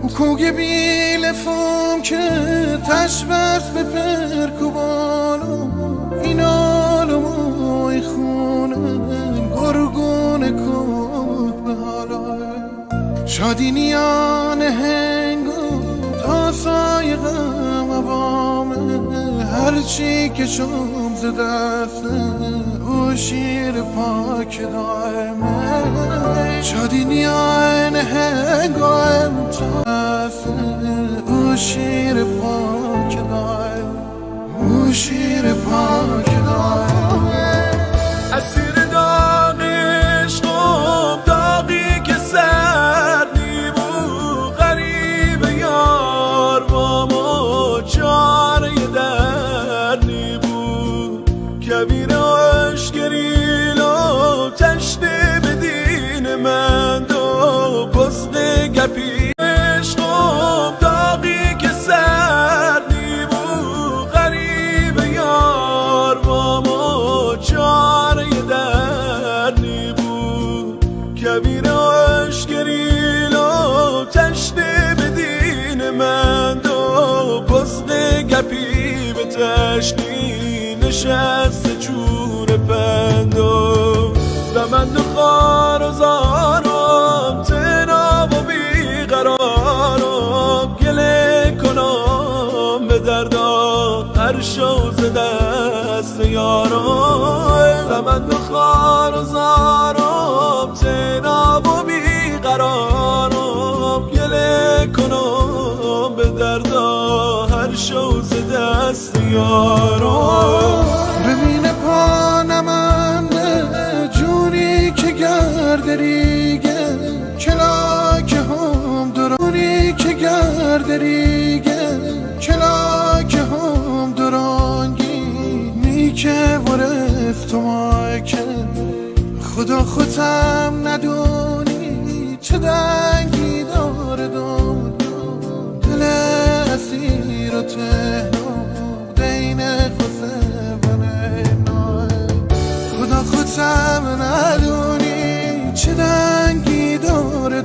کوگه بیل فهم که تشبس به پرکوبانو این آلم ای خونه گرگون کوه به حالا شادینیان هنگو تا سای غم عوامه هرچی که شم ز دست او شیر پاک دائمه شادینیان هنگو تا او شیر پاک دائمه او شیر پاک دائمه اسیر داغ عشقم داغی که سر نیمو غریب یار با ما چاره در نیمو کبیر عشقریل و تشنه به دین من دو بزد گپی عشقم داغی که سر نیمو غریب یار با ما چاره در نیمو کبیر عشقریل و تشنه به دین من دو بزد گپی به تشنی نشست چون پندو زمند و خار و زارم تناب و بیقرارم گله کنم به دردا هر شوز دست یارم زمند و خار و زارم تناب و بیقرارم گله کنم به دردا هر شوز دست یارم ببین پانمنده جونی که گردریگه کلاکه هم درونی که گردریگه کلاکه هم درانگی میکه ورف تو مایکه خدا خودم ندونی چه دنگی داره دل اسیر و تهنام دین خسه خدا خودم ندونی چه دنگی داره